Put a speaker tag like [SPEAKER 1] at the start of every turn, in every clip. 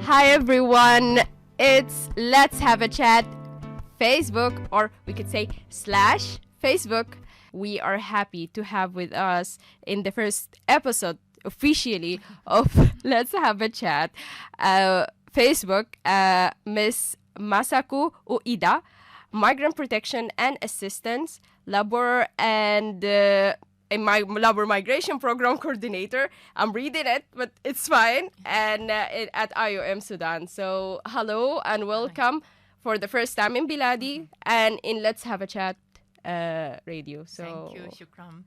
[SPEAKER 1] Hi everyone, it's Let's Have a Chat Facebook, or we could say /Facebook. We are happy to have with us in the first episode officially of Let's Have a Chat Facebook, Miss Masako Ueda, Migrant Protection and Assistance, Labor and Labor Migration Program Coordinator. I'm reading it, but it's fine. And at IOM Sudan. So hello and welcome for the first time in Biladi and in Let's Have a Chat radio. So
[SPEAKER 2] thank you, shukran.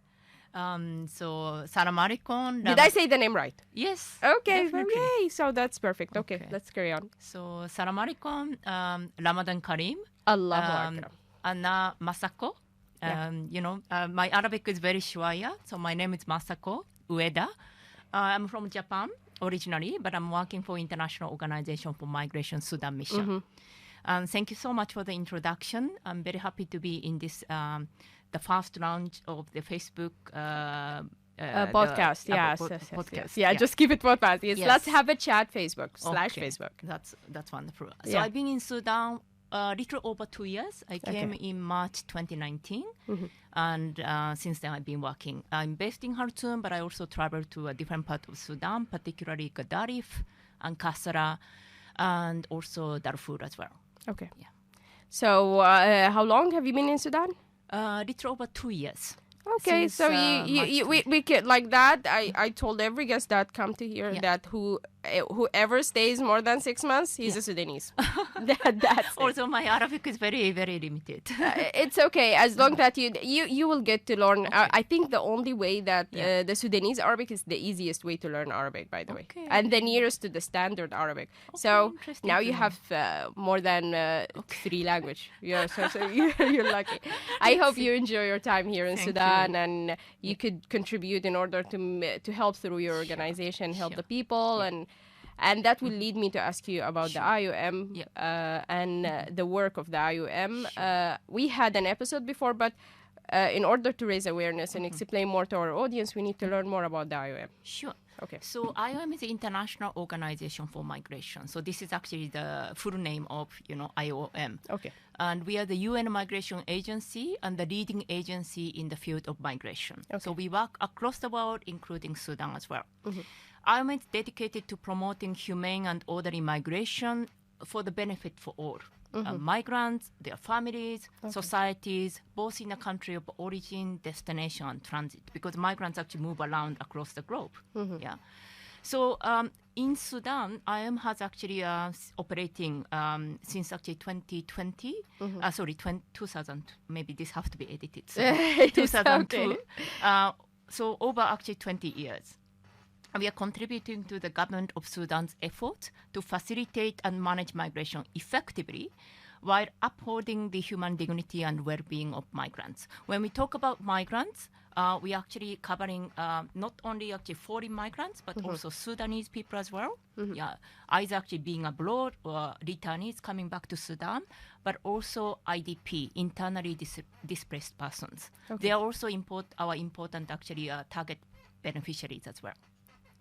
[SPEAKER 2] So salam alaikum.
[SPEAKER 1] Did I say the name right?
[SPEAKER 2] Yes.
[SPEAKER 1] Okay.
[SPEAKER 2] Definitely.
[SPEAKER 1] Yay. So that's perfect. Okay, let's carry on.
[SPEAKER 2] So salam alaikum. Ramadan Kareem.
[SPEAKER 1] Allahu Akbar.
[SPEAKER 2] Anna Masako. My Arabic is very shwaya. So my name is Masako Ueda. I'm from Japan originally, but I'm working for International Organization for Migration Sudan Mission. Thank you so much for the introduction. I'm very happy to be in this, the first round of the Facebook
[SPEAKER 1] podcast. Yes. Just keep it podcast. Yes. Let's have a chat Facebook /Facebook.
[SPEAKER 2] That's wonderful. So I've been in Sudan a little over 2 years. I came in March 2019, and since then I've been working. I'm based in Khartoum, but I also traveled to a different part of Sudan, particularly Gadarif and Kasra, and also Darfur as well.
[SPEAKER 1] Okay. Yeah. So how long have you been in Sudan?
[SPEAKER 2] Little over 2 years.
[SPEAKER 1] Okay, so we could like that. I told every guest that come to here that whoever stays more than 6 months, he's a Sudanese. That's
[SPEAKER 2] also my Arabic is very, very limited.
[SPEAKER 1] It's okay as long that you will get to learn. I think the only way that the Sudanese Arabic is the easiest way to learn Arabic, by the way, and the nearest to the standard Arabic. So now you have more than 3 language. Yeah, so you're lucky. I hope you enjoy your time here in Sudan. And you could contribute in order to help through your organization, help the people, and that will lead me to ask you about the IOM and the work of the IOM. We had an episode before, but in order to raise awareness and explain more to our audience, we need to learn more about the IOM.
[SPEAKER 2] Sure.
[SPEAKER 1] Okay.
[SPEAKER 2] So IOM is the International Organization for Migration. So this is actually the full name of IOM. Okay. And we are the UN Migration Agency and the leading agency in the field of migration. Okay. So we work across the world, including Sudan as well. IOM is dedicated to promoting humane and orderly migration for the benefit for all. Migrants, their families, societies, both in the country of origin, destination, and transit, because migrants actually move around across the globe. So in Sudan, IOM has actually operating since actually 2020. 2000. Maybe this has to be edited. So 2002. So over actually 20 years. We are contributing to the government of Sudan's efforts to facilitate and manage migration effectively while upholding the human dignity and well-being of migrants. When we talk about migrants, we are actually covering not only actually foreign migrants, but also Sudanese people as well. Either actually being abroad or returnees coming back to Sudan, but also IDP, internally displaced persons. They are also our important actually target beneficiaries as well.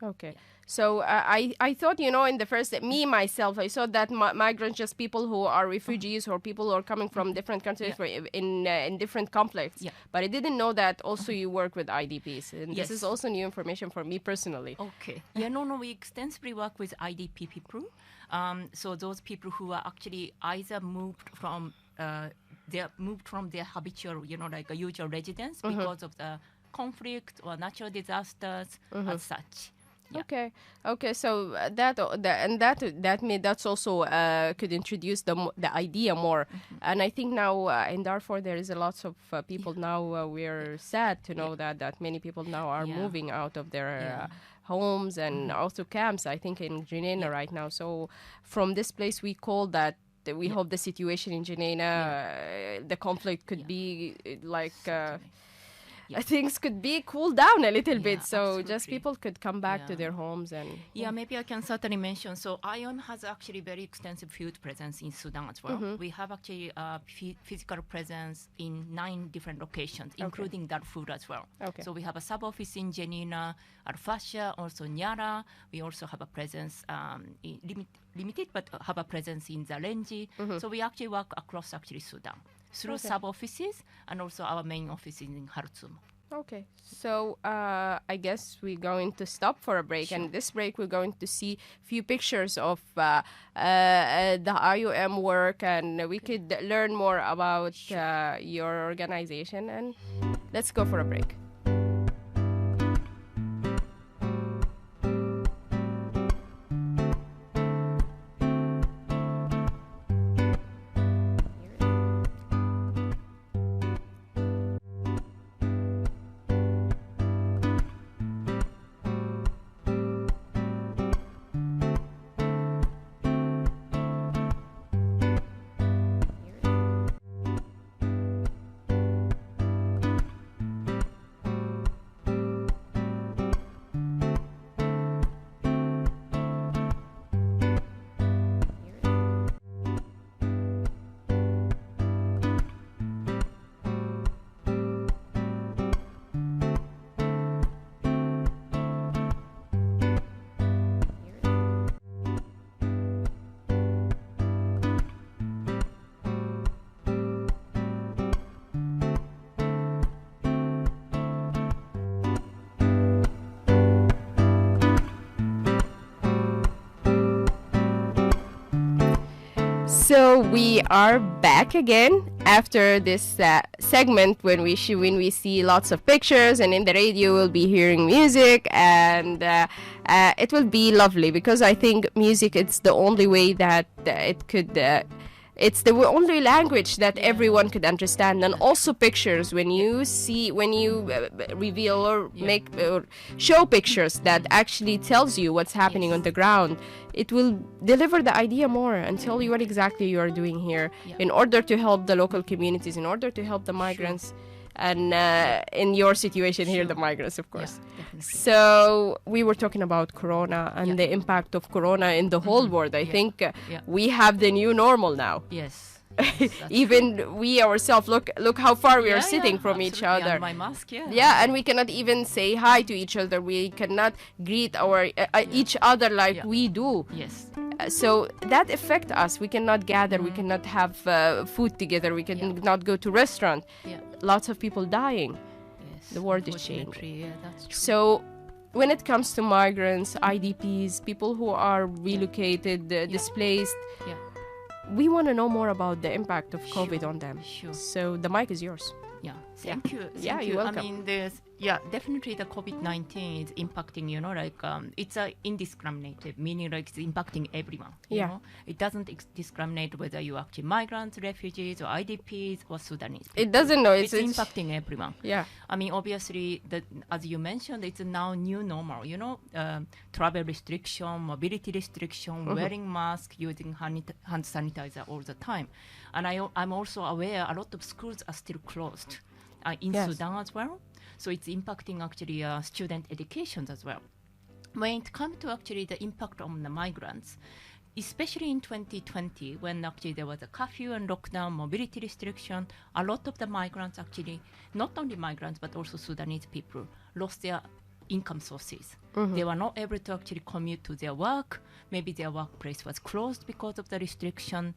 [SPEAKER 1] Okay. So I thought, in the first, myself, I thought that migrants just people who are refugees or people who are coming from different countries in different conflicts. But I didn't know that also you work with IDPs. And this is also new information for me personally.
[SPEAKER 2] Okay. We extensively work with IDP people. So those people who are actually either moved from their habitual, like a usual residence because of the conflict or natural disasters as such.
[SPEAKER 1] Okay. So that's also could introduce the idea more. And I think now in Darfur there is a lot of people now. We're sad to know that many people now are moving out of their homes and also camps. I think in Janina right now. So from this place we call that. We hope the situation in Janina, the conflict could be like. things could be cooled down a little bit, so
[SPEAKER 2] absolutely.
[SPEAKER 1] just people could come back to their homes and
[SPEAKER 2] maybe I can certainly mention. So IOM has actually very extensive field presence in Sudan as well. We have actually physical presence in 9 different locations, including Darfur as well. So we have a sub office in Jenina, Al-Fasha, also Nyara. We also have a presence limited, but have a presence in Zalenji. So we actually work across actually Sudan through sub offices, and also our main office is in Khartoum.
[SPEAKER 1] Okay, so I guess we're going to stop for a break, and this break we're going to see a few pictures of the IOM work, and we could learn more about your organization, and let's go for a break. So we are back again after this segment when we see lots of pictures, and in the radio we'll be hearing music, and it will be lovely, because I think music, it's the only way that it could it's the only language that everyone could understand. And also pictures, when you reveal or make or show pictures that actually tells you what's happening on the ground, it will deliver the idea more and tell you what exactly you are doing here in order to help the local communities, in order to help the migrants. And in your situation here, the migrants, of course. So we were talking about Corona and the impact of Corona in the whole world. I think we have the new normal now.
[SPEAKER 2] Yes.
[SPEAKER 1] Even we ourselves, look how far we are sitting from each other.
[SPEAKER 2] And my mask,
[SPEAKER 1] and we cannot even say hi to each other. We cannot greet our each other like we do.
[SPEAKER 2] Yes.
[SPEAKER 1] So that affects us. We cannot gather. We cannot have food together. We cannot go to restaurant. Lots of people dying.
[SPEAKER 2] Yes.
[SPEAKER 1] The world is changing.
[SPEAKER 2] Yeah, that's true.
[SPEAKER 1] So when it comes to migrants, IDPs, people who are relocated, displaced, we want to know more about the impact of COVID on them.
[SPEAKER 2] Sure.
[SPEAKER 1] So the mic is yours.
[SPEAKER 2] Thank you.
[SPEAKER 1] You're welcome.
[SPEAKER 2] I mean, definitely the COVID-19 is impacting, it's indiscriminate, meaning like it's impacting everyone. You know? It doesn't discriminate whether you're actually migrants, refugees, or IDPs, or Sudanese people.
[SPEAKER 1] It doesn't know.
[SPEAKER 2] It's impacting everyone.
[SPEAKER 1] Yeah.
[SPEAKER 2] I mean, obviously, as you mentioned, it's now new normal, travel restriction, mobility restriction, wearing mask, using hand sanitizer all the time. And I'm also aware a lot of schools are still closed in Sudan as well. So it's impacting actually student education as well. When it comes to actually the impact on the migrants, especially in 2020, when actually there was a curfew and lockdown, mobility restriction, a lot of the migrants actually, not only migrants, but also Sudanese people, lost their income sources. They were not able to actually commute to their work. Maybe their workplace was closed because of the restriction,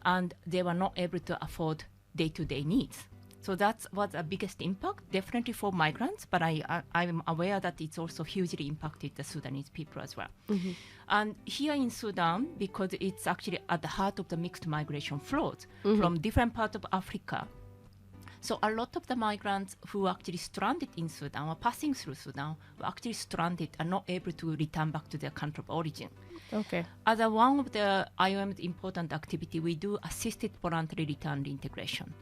[SPEAKER 2] and they were not able to afford day-to-day needs. So that was the biggest impact, definitely for migrants, but I'm aware that it's also hugely impacted the Sudanese people as well. And here in Sudan, because it's actually at the heart of the mixed migration flows from different parts of Africa, so a lot of the migrants who are actually stranded in Sudan or passing through Sudan were actually stranded and not able to return back to their country of origin.
[SPEAKER 1] Okay.
[SPEAKER 2] As one of the IOM's important activity, we do assisted voluntary return integration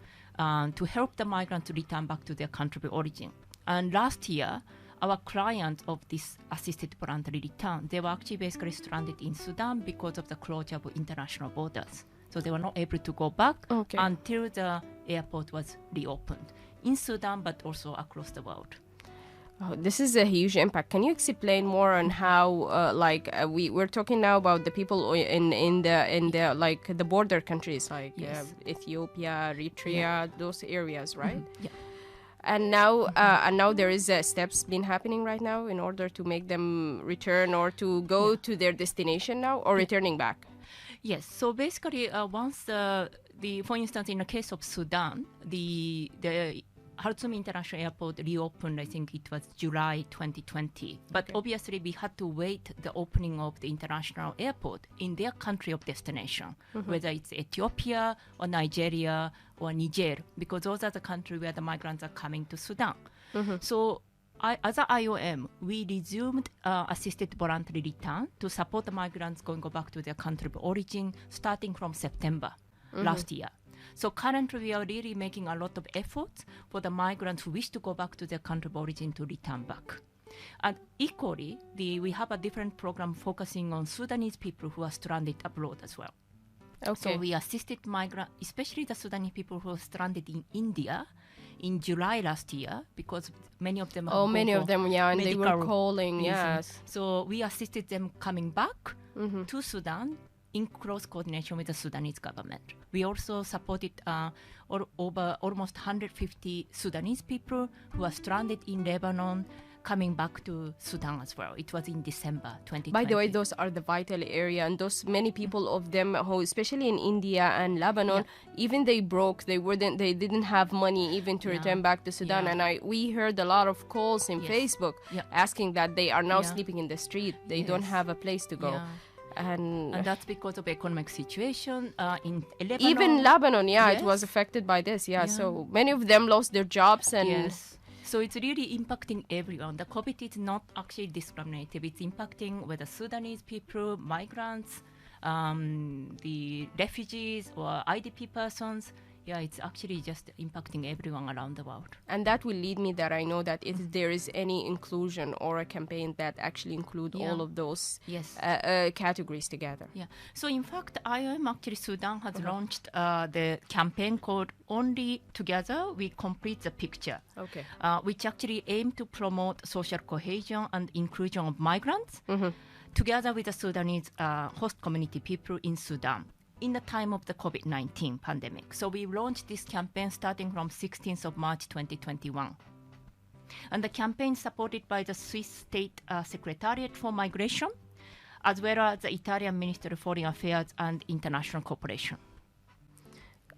[SPEAKER 2] to help the migrants to return back to their country of origin. And last year, our clients of this assisted voluntary return, they were actually basically stranded in Sudan because of the closure of international borders. So they were not able to go back until the airport was reopened in Sudan, but also across the world.
[SPEAKER 1] Oh, this is a huge impact. Can you explain more on how, we're talking now about the people in the like the border countries, like Ethiopia, Eritrea, those areas, right?
[SPEAKER 2] Yeah.
[SPEAKER 1] And now there is steps been happening right now in order to make them return or to go to their destination now or returning back.
[SPEAKER 2] Yes. So basically, once for instance, in the case of Sudan, the Khartoum International Airport reopened, I think it was July 2020. But obviously we had to wait the opening of the international airport in their country of destination, whether it's Ethiopia or Nigeria or Niger, because those are the countries where the migrants are coming to Sudan. So as an IOM, we resumed assisted voluntary return to support the migrants going back to their country of origin starting from September last year. So currently we are really making a lot of efforts for the migrants who wish to go back to their country of origin to return back. And equally, we have a different program focusing on Sudanese people who are stranded abroad as well. So we assisted migrants, especially the Sudanese people who are stranded in India in July last year, because many of them
[SPEAKER 1] and they were calling, yes.
[SPEAKER 2] So we assisted them coming back to Sudan in close coordination with the Sudanese government. We also supported over almost 150 Sudanese people who are stranded in Lebanon coming back to Sudan as well. It was in December 2020.
[SPEAKER 1] By the way, those are the vital area, and those many people of them who, especially in India and Lebanon, even they didn't have money even to return back to Sudan. And we heard a lot of calls in Facebook asking that they are now sleeping in the street. They don't have a place to go. And
[SPEAKER 2] that's because of economic situation in Lebanon.
[SPEAKER 1] Even Lebanon, it was affected by this. So many of them lost their jobs. And
[SPEAKER 2] so it's really impacting everyone. The COVID is not actually discriminative. It's impacting whether Sudanese people, migrants, the refugees or IDP persons. It's actually just impacting everyone around the world.
[SPEAKER 1] And that will lead me that I know that if there is any inclusion or a campaign that actually include all of those categories together.
[SPEAKER 2] So in fact, IOM actually Sudan has launched the campaign called Only Together We Complete the Picture, which actually aim to promote social cohesion and inclusion of migrants together with the Sudanese host community people in Sudan in the time of the COVID-19 pandemic. So we launched this campaign starting from 16th of March 2021. And the campaign supported by the Swiss State Secretariat for Migration, as well as the Italian Ministry of Foreign Affairs and International Cooperation.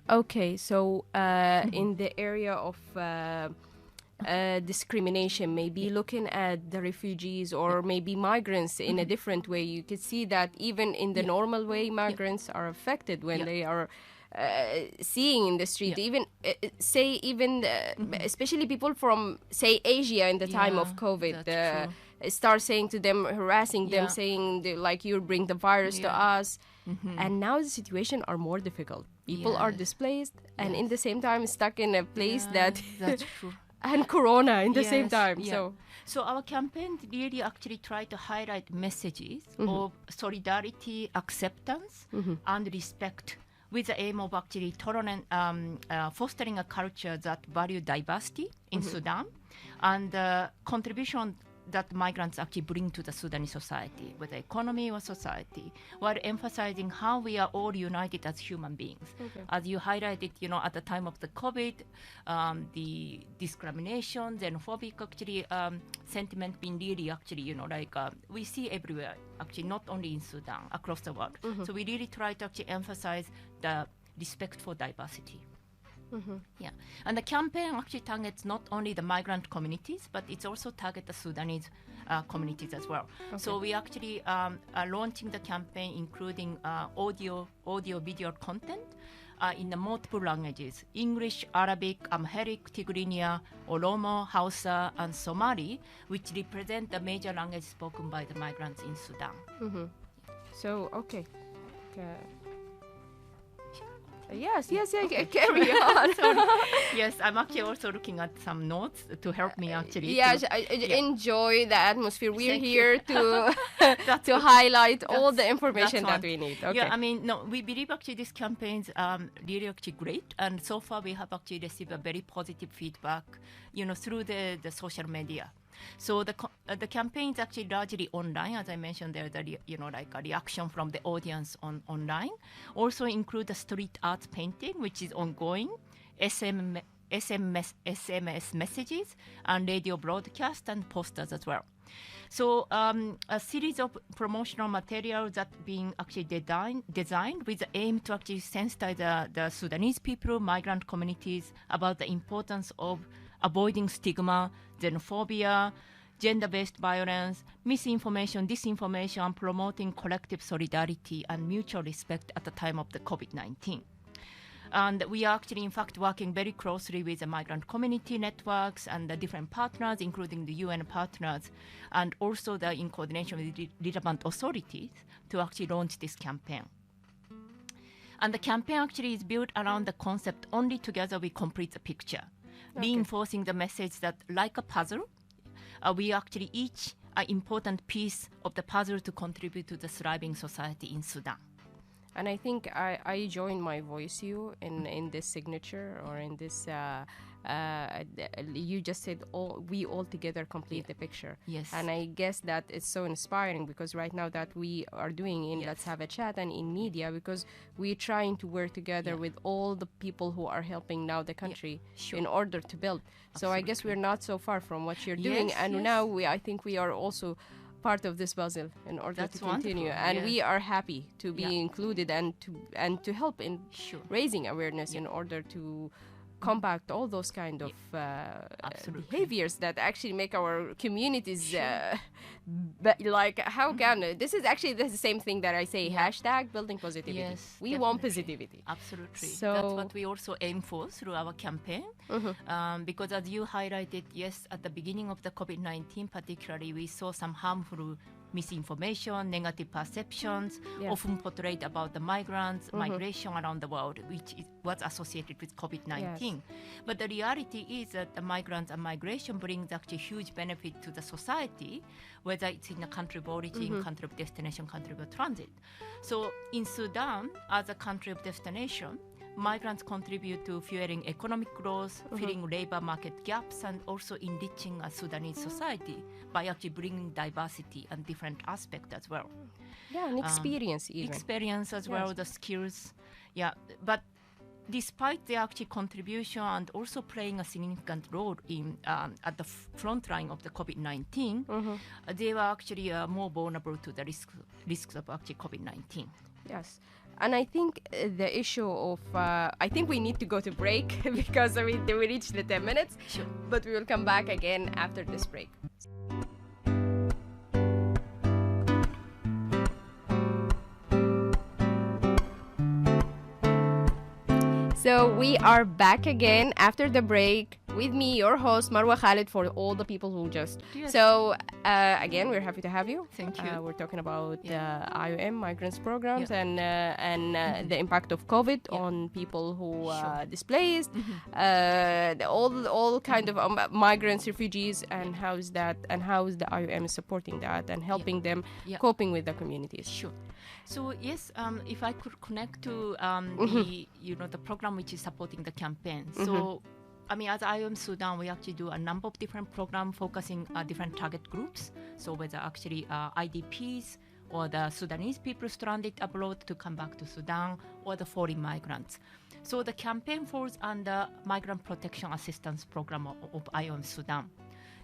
[SPEAKER 1] Okay, so in the area of discrimination, maybe looking at the refugees or maybe migrants in a different way, you could see that even in the normal way, migrants are affected when they are seeing in the street. Even especially people from, say, Asia in the time of COVID, start saying to them, harassing them, saying like, you bring the virus to us. And now the situation are more difficult. People are displaced and in the same time stuck in a place that's true. And Corona in the same time.
[SPEAKER 2] So our campaign really actually tried to highlight messages of solidarity, acceptance, and respect, with the aim of actually tolerant, fostering a culture that value diversity in Sudan, and contribution that migrants actually bring to the Sudanese society, whether economy or society, while emphasizing how we are all united as human beings. As you highlighted, at the time of the COVID, the discrimination, xenophobic actually sentiment being really actually, we see everywhere, actually not only in Sudan, across the world. So we really try to actually emphasize the respect for diversity. And the campaign actually targets not only the migrant communities, but it's also target the Sudanese communities as well. So we actually are launching the campaign, including audio, video content in the multiple languages: English, Arabic, Amharic, Tigrinya, Oromo, Hausa, and Somali, which represent the major languages spoken by the migrants in Sudan.
[SPEAKER 1] So, Yes, carry on.
[SPEAKER 2] Yes, I'm actually also looking at some notes to help me actually.
[SPEAKER 1] Yes, enjoy the atmosphere. We're here to to highlight all the information that we need. Okay.
[SPEAKER 2] Yeah, I mean, no, we believe actually these campaigns are really actually great, and so far we have actually received a very positive feedback, through the social media. So the campaign is actually largely online, as I mentioned there. Like a reaction from the audience online. Also include the street art painting, which is ongoing, SMS messages, and radio broadcast and posters as well. So a series of promotional materials that being actually designed with the aim to actually sensitize the Sudanese people, migrant communities about the importance of avoiding stigma, xenophobia, gender-based violence, misinformation, disinformation, and promoting collective solidarity and mutual respect at the time of the COVID-19. And we are actually, in fact, working very closely with the migrant community networks and the different partners, including the UN partners, and also in coordination with the relevant authorities to actually launch this campaign. And the campaign actually is built around the concept only together we complete the picture. Reinforcing the message that, like a puzzle, we actually each an important piece of the puzzle to contribute to the thriving society in Sudan.
[SPEAKER 1] And I think I join my voice in this signature or in this. You just said we all together complete the picture.
[SPEAKER 2] Yes.
[SPEAKER 1] And I guess that it's so inspiring because right now that we are doing in Let's Have a Chat and in media, because we're trying to work together with all the people who are helping now the country in order to build. So I guess we're not so far from what you're doing. And now I think we are also part of this puzzle in order to continue, and we are happy to be included and to help in raising awareness in order to combat all those kind of behaviors that actually make our communities like how can this is actually the same thing that I say hashtag building positivity.
[SPEAKER 2] Yes,
[SPEAKER 1] we want positivity.
[SPEAKER 2] Absolutely. So that's what we also aim for through our campaign, because as you highlighted, at the beginning of the COVID-19 particularly, we saw some harmful misinformation, negative perceptions, often portrayed about the migrants, migration around the world, which was associated with COVID-19. Yes. But the reality is that the migrants and migration brings actually huge benefit to the society, whether it's in a country of origin, country of destination, country of transit. So in Sudan, as a country of destination, migrants contribute to fueling economic growth, filling labor market gaps, and also enriching a Sudanese society by actually bringing diversity and different aspects as well.
[SPEAKER 1] Yeah, and experience even.
[SPEAKER 2] Experience as well, the skills. Yeah, but despite their actual contribution and also playing a significant role in at the front line of the COVID-19, they were actually more vulnerable to the risks of actually COVID-19.
[SPEAKER 1] Yes. And I think the issue of, I think we need to go to break because we reached the 10 minutes.
[SPEAKER 2] Sure.
[SPEAKER 1] But we will come back again after this break. So we are back again after the break with me, your host, Marwa Khalid, for all the people who just...
[SPEAKER 2] Yes.
[SPEAKER 1] So, again, we're happy to have you.
[SPEAKER 2] Thank you.
[SPEAKER 1] We're talking about IOM Migrants programs and the impact of COVID on people who are displaced, all kind of migrants, refugees, and how is the IOM supporting that and helping them coping with the communities.
[SPEAKER 2] Sure. So yes, if I could connect to the program which is supporting the campaign. So, I mean, as IOM Sudan, we actually do a number of different programs focusing on different target groups. So whether actually IDPs or the Sudanese people stranded abroad to come back to Sudan, or the foreign migrants. So the campaign falls under Migrant Protection and Assistance program of IOM Sudan.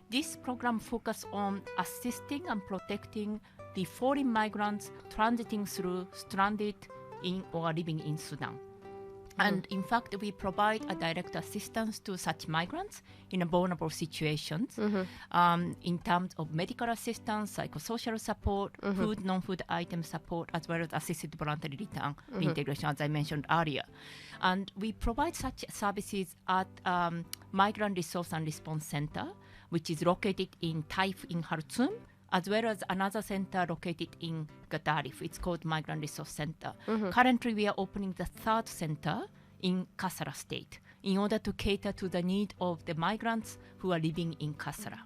[SPEAKER 2] This program focuses on assisting and protecting the foreign migrants transiting through stranded in or living in Sudan. And in fact, we provide a direct assistance to such migrants in vulnerable situations in terms of medical assistance, psychosocial support, food, non-food item support, as well as assisted voluntary return reintegration, as I mentioned earlier. And we provide such services at Migrant Resource and Response Center, which is located in Taif in Khartoum, as well as another center located in Gadarif. It's called Migrant Resource Center. Currently, we are opening the third center in Kasara State in order to cater to the need of the migrants who are living in Kasara.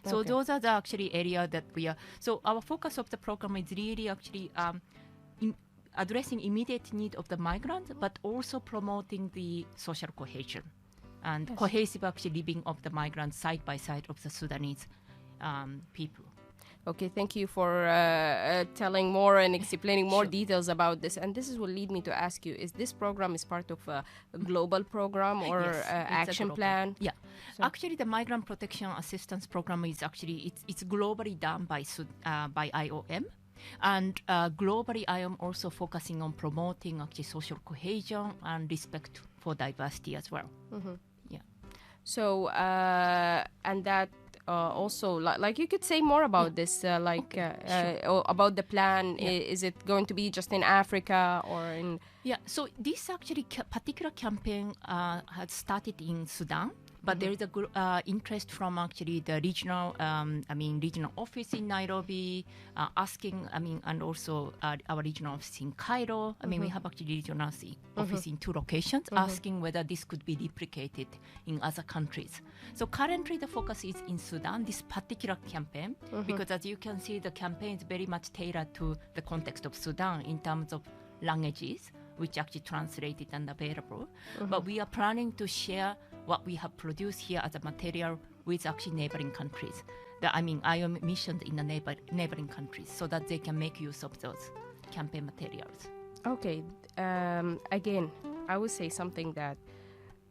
[SPEAKER 2] So those are the actually area that we are. So our focus of the program is really actually addressing immediate need of the migrants, but also promoting the social cohesion and cohesive actually living of the migrants side by side of the Sudanese people.
[SPEAKER 1] Okay, thank you for telling more and explaining more details about this. And this will lead me to ask you, is this program is part of a global program or action plan?
[SPEAKER 2] Yeah. So actually, the Migrant Protection and Assistance program is actually, it's globally done by IOM. And globally, IOM also focusing on promoting actually social cohesion and respect for diversity as well. Yeah.
[SPEAKER 1] So, and that also, like you could say more about this, about the plan. Is it going to be just in Africa or in? Yeah.
[SPEAKER 2] So this actually particular campaign had started in Sudan. But there is a interest from actually the regional, regional office in Nairobi, asking, and also our regional office in Cairo. We have actually regional office in 2 locations, asking whether this could be replicated in other countries. So currently the focus is in Sudan, this particular campaign, because as you can see, the campaign is very much tailored to the context of Sudan in terms of languages, which actually translated and available. But we are planning to share what we have produced here as a material with actually neighboring countries. IOM missions in the neighboring countries so that they can make use of those campaign materials.
[SPEAKER 1] Okay. Again, I would say something that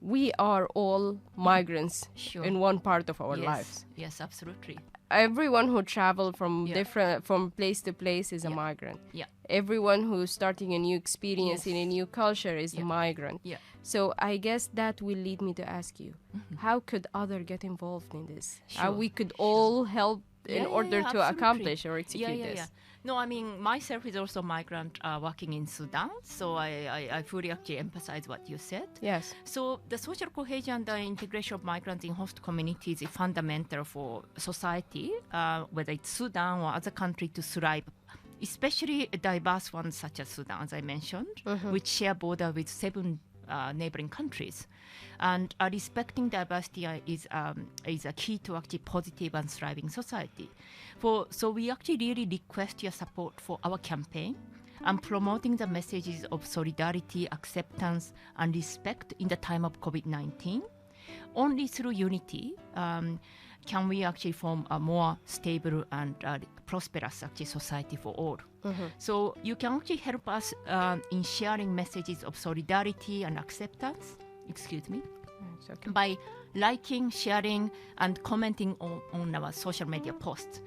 [SPEAKER 1] we are all migrants in one part of our lives.
[SPEAKER 2] Yes, absolutely.
[SPEAKER 1] Everyone who travels from place to place is a migrant.
[SPEAKER 2] Yeah.
[SPEAKER 1] Everyone who's starting a new experience in a new culture is a migrant.
[SPEAKER 2] Yeah.
[SPEAKER 1] So I guess that will lead me to ask you, how could others get involved in this? How we could all help in order to accomplish or execute this?
[SPEAKER 2] No, myself is also a migrant working in Sudan, so I fully actually emphasize what you said.
[SPEAKER 1] Yes.
[SPEAKER 2] So the social cohesion and the integration of migrants in host communities is fundamental for society, whether it's Sudan or other country, to thrive, especially diverse ones such as Sudan, as I mentioned, which share border with 7 neighboring countries. And respecting diversity is a key to actually positive and thriving society. So we actually really request your support for our campaign and promoting the messages of solidarity, acceptance, and respect in the time of COVID-19. Only through unity can we actually form a more stable and prosperous actually society for all. So you can actually help us in sharing messages of solidarity and acceptance, by liking, sharing, and commenting on our social media posts.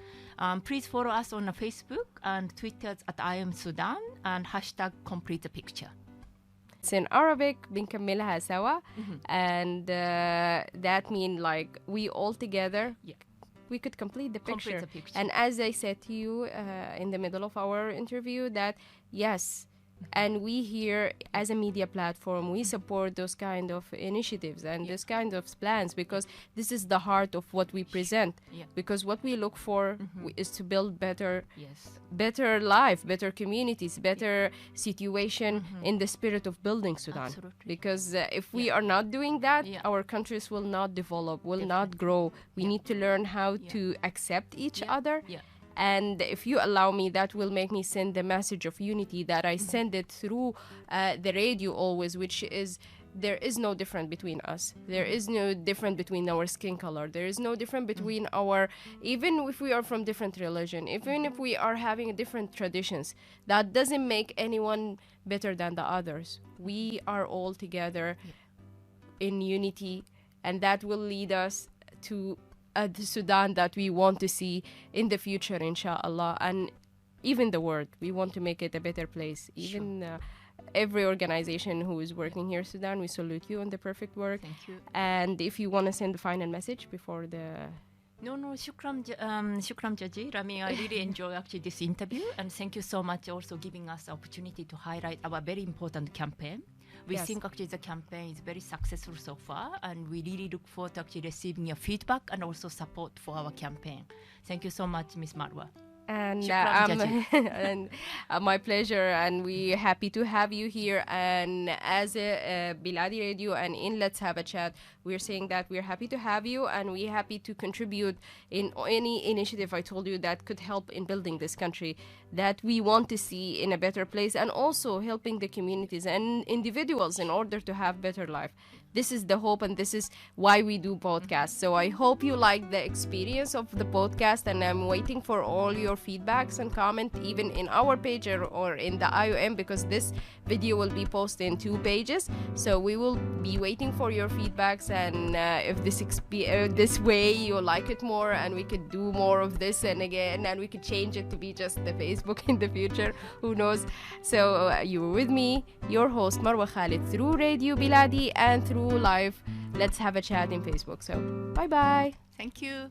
[SPEAKER 2] Please follow us on Facebook and Twitter at IOM Sudan and #complete the picture.
[SPEAKER 1] It's in Arabic, بنكملها سوا, and that means like we all together, we could complete the picture. And as I said to you in the middle of our interview, that yes, and we here as a media platform, we support those kind of initiatives and this kind of plans, because this is the heart of what we present. Because what we look for is to build better life, better communities, better situation in the spirit of building Sudan. Because if we are not doing that, our countries will not develop, will not grow. We need to learn how to accept each other. And if you allow me, that will make me send the message of unity that I send it through the radio always, which is there is no difference between us. There is no difference between our skin color. There is no difference between even if we are from different religion, even if we are having different traditions, that doesn't make anyone better than the others. We are all together in unity, and that will lead us to the Sudan that we want to see in the future, inshallah, and even the world. We want to make it a better place. Even every organization who is working here in Sudan, we salute you on the perfect work.
[SPEAKER 2] Thank you.
[SPEAKER 1] And if you want to send the final message before the...
[SPEAKER 2] No, shukram Jajir. I really enjoy actually this interview, and thank you so much also giving us the opportunity to highlight our very important campaign. We think actually the campaign is very successful so far, and we really look forward to actually receiving your feedback and also support for our campaign. Thank you so much, Ms. Marwa.
[SPEAKER 1] And and my pleasure, and we're happy to have you here. And as a Biladi Radio and in Let's Have a Chat, we're saying that we're happy to have you, and we're happy to contribute in any initiative I told you that could help in building this country that we want to see in a better place, and also helping the communities and individuals in order to have better life. This is the hope, and this is why we do podcasts. So I hope you like the experience of the podcast, and I'm waiting for all your feedbacks and comment, even in our page or in the IOM, because this video will be posted in 2 pages. So we will be waiting for your feedbacks, and if this way you like it more, and we could do more of this, and again, and we could change it to be just the Facebook in the future. Who knows? So you were with me, your host Marwa Khalid, through Radio Biladi and through live Let's Have a Chat in Facebook. So bye bye.
[SPEAKER 2] Thank you.